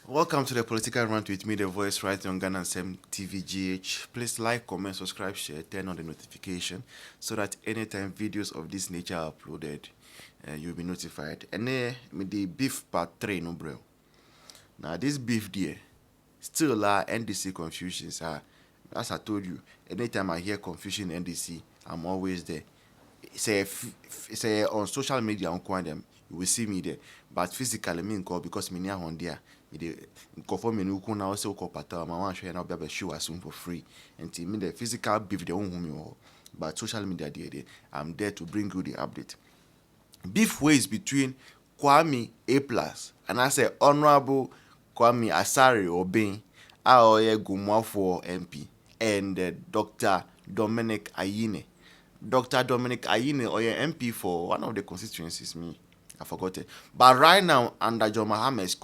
Welcome to the Political Rant with me, the voice right on Ghana Sem TVGH. Please like, comment, subscribe, share, turn on the notification so that anytime videos of this nature are uploaded, you'll be notified. And then, the beef part 3, no bro. Now, this beef there, still NDC confusions. As I told you, anytime I hear confusion in NDC, I'm always there. Say on social media on them, you will see me there. But physically, me call because me near on there. Me de conform me nuku na also call pata. My one share now be show as soon for free. And to me the physical beef they won't me all. But social media there, I'm there to bring you the update. Beef ways between Kwame A Plus and I say Honorable Kwame Asari Obin, Aoye Gumwafo MP, and Dr. Dominic Ayine. Dr. Dominic Ayine or MP for one of the constituencies, I forgot it. But right now, under John Mohammed's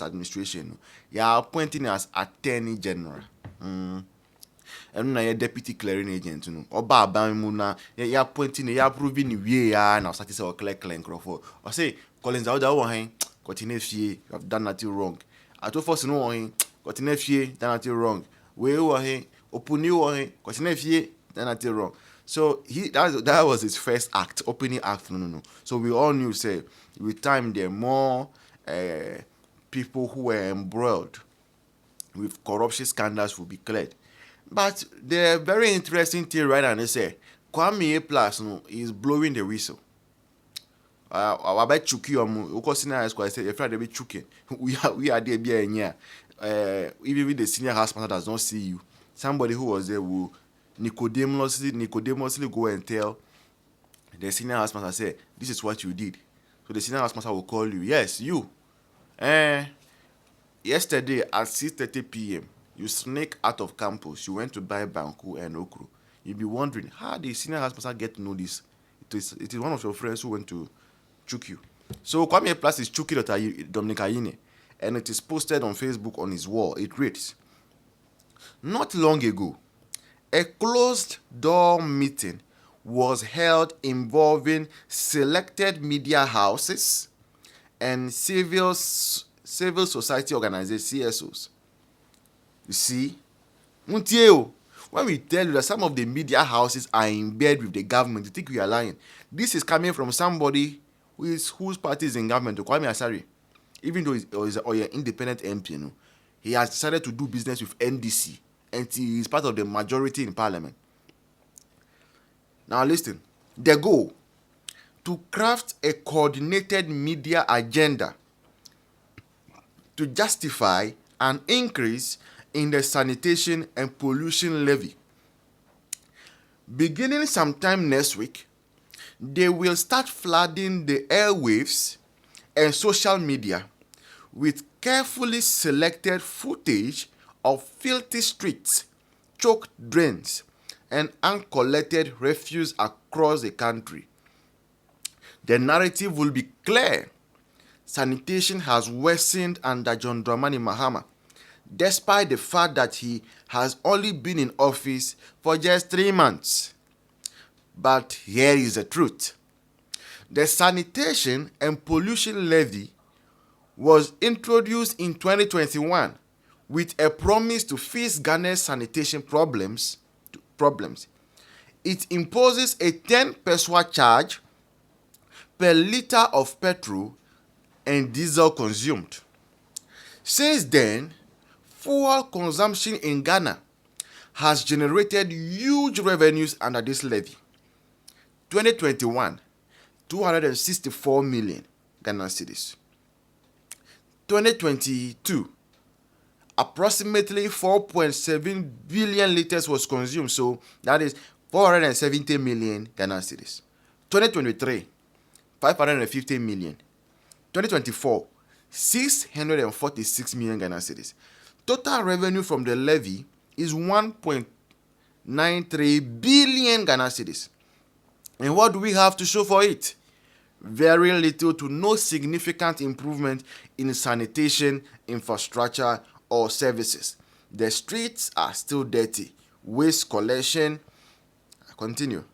administration, you are appointing as Attorney General. And na deputy clearing agent no oba aban mu na ya appointing ya approving wie ya na start say o clear crofo o say Collins Awuda wo han continue fie you have done nothing wrong Atofo no wo han continue fie done nothing wrong we wo han Opuni wo han continue fie done nothing wrong. So that was his first act, opening act. No. So we all knew, say, with time there more people who were embroiled with corruption scandals will be cleared. But the very interesting thing right now, they say, Kwame A Plus is blowing the whistle. I bet chuki omu. Uko senior high school, I said, if they be chuki, we are there, be here. Even if the senior house master does not see you, somebody who was there will Nicodemously go and tell the senior house master, say, this is what you did. So the senior house master will call you. Yes, you. Yesterday at 6:30 p.m., you sneak out of campus. You went to buy Banku and Okru. You'll be wondering, how did senior house master get to know this? It is one of your friends who went to chook you. So Kwame Plus is Chuki Dominic Ayine, and it is posted on Facebook on his wall. It reads, not long ago, a closed-door meeting was held involving selected media houses and civil society organizations, CSOs. You see? When we tell you that some of the media houses are in bed with the government, you think we are lying. This is coming from somebody whose party is in government, Kwame Asari. Even though he's an independent MP, he has decided to do business with NDC. And he is part of the majority in parliament. Now listen, the goal to craft a coordinated media agenda to justify an increase in the sanitation and pollution levy. Beginning sometime next week, they will start flooding the airwaves and social media with carefully selected footage of filthy streets, choked drains, and uncollected refuse across the country. The narrative will be clear. Sanitation has worsened under John Dramani Mahama, despite the fact that he has only been in office for just 3 months. But here is the truth. The Sanitation and Pollution Levy was introduced in 2021 with a promise to fix Ghana's sanitation problems. It imposes a 10 pesewa charge per liter of petrol and diesel consumed. Since then, fuel consumption in Ghana has generated huge revenues under this levy. 2021, 264 million Ghana cedis. 2022, approximately 4.7 billion liters was consumed, so that is 470 million Ghana cedis. 2023, 550 million. 2024, 646 million Ghana cedis. Total revenue from the levy is 1.93 billion Ghana cedis. And what do we have to show for it? Very little to no significant improvement in sanitation, infrastructure, or services. The streets are still dirty. Waste collection. Continue.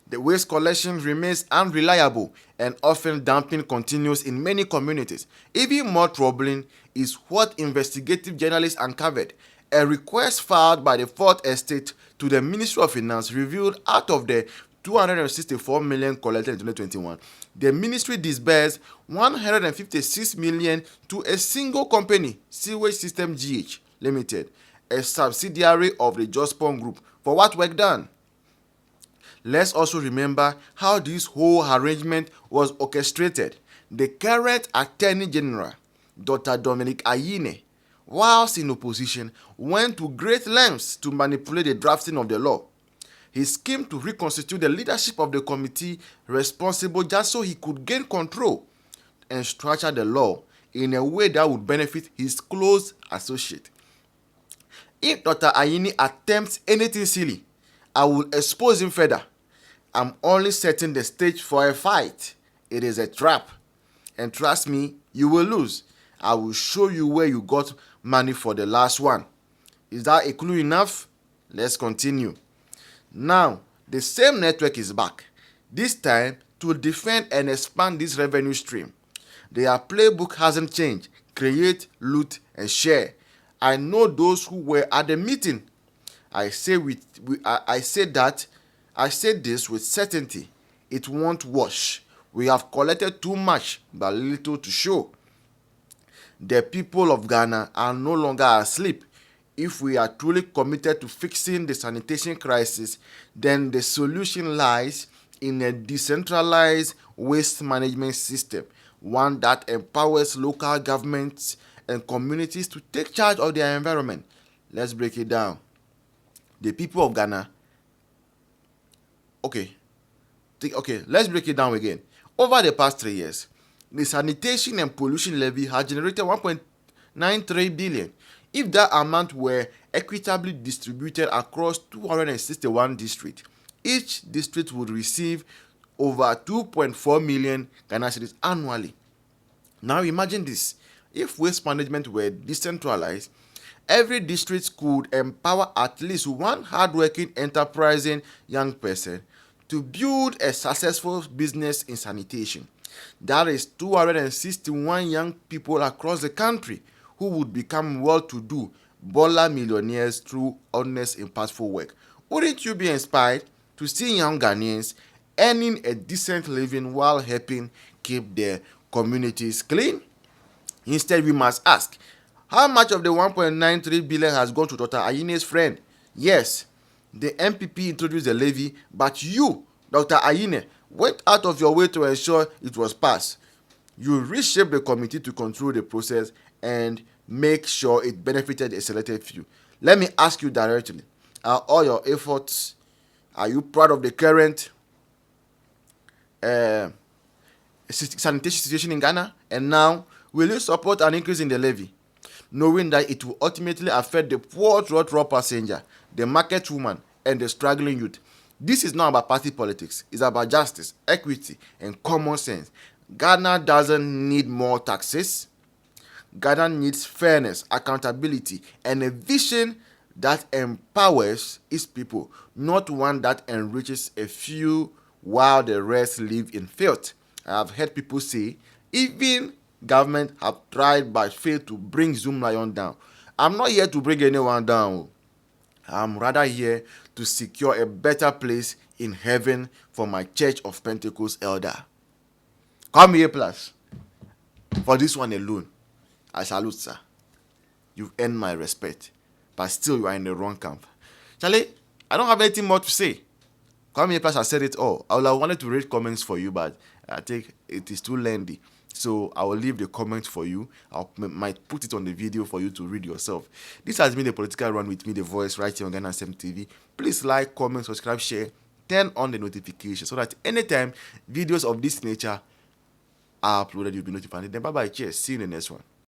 The waste collection remains unreliable and often dumping continues in many communities. Even more troubling is what investigative journalists uncovered. A request filed by the Fourth Estate to the Ministry of Finance revealed out of the 264 million collected in 2021, the ministry disbursed 156 million to a single company, Sewage System GH Limited, a subsidiary of the Jospon Group. For what work done? Let's also remember how this whole arrangement was orchestrated. The current Attorney General, Dr. Dominic Ayine, whilst in opposition, went to great lengths to manipulate the drafting of the law. He schemed to reconstitute the leadership of the committee responsible just so he could gain control and structure the law in a way that would benefit his close associate. If Dr. Ayine attempts anything silly, I will expose him further. I'm only setting the stage for a fight. It is a trap. And trust me, you will lose. I will show you where you got money for the last one. Is that a clue enough? Let's continue. Now, the same network is back. This time to defend and expand this revenue stream. Their playbook hasn't changed. Create, loot, and share. I know those who were at the meeting. I say this with certainty. It won't wash. We have collected too much, but little to show. The people of Ghana are no longer asleep. If we are truly committed to fixing the sanitation crisis, then the solution lies in a decentralized waste management system, one that empowers local governments and communities to take charge of their environment. Let's break it down. The people of Ghana. Let's break it down again. Over the past 3 years, the sanitation and pollution levy has generated 1.93 billion. If that amount were equitably distributed across 261 districts, each district would receive over 2.4 million Ghana cedis annually. Now imagine this. If waste management were decentralized, every district could empower at least one hardworking, enterprising young person to build a successful business in sanitation. That is 261 young people across the country who would become well-to-do baller millionaires through honest, impactful work. Wouldn't you be inspired to see young Ghanaians earning a decent living while helping keep their communities clean? Instead, we must ask, how much of the 1.93 billion has gone to Dr. Ayine's friend? Yes, the MPP introduced the levy, but you, Dr. Ayine, went out of your way to ensure it was passed. You reshaped the committee to control the process and make sure it benefited a selected few. Let me ask you directly, are all your efforts, are you proud of the current sanitation situation in Ghana? And now, will you support an increase in the levy, knowing that it will ultimately affect the poor road passenger, the market woman, and the struggling youth? This is not about party politics. It's about justice, equity, and common sense. Ghana doesn't need more taxes. Ghana needs fairness, accountability, and a vision that empowers its people, not one that enriches a few while the rest live in filth. I have heard people say, even government have tried but failed to bring Zoom Lion down. I'm not here to bring anyone down. I'm rather here to secure a better place in heaven for my Church of Pentecost elder. Kwame A Plus. For this one alone, I salute, sir. You've earned my respect, but still you are in the wrong camp. Charlie, I don't have anything more to say. Kwame A Plus has said it all. I would have wanted to read comments for you, but I think it is too lengthy. So I will leave the comments for you. I might put it on the video for you to read yourself. This has been the Political Run with me, the voice, right here on Ghana Sem TV. Please like, comment, subscribe, share, turn on the notification so that anytime videos of this nature are uploaded, you'll be notified. Then bye-bye. Cheers. See you in the next one.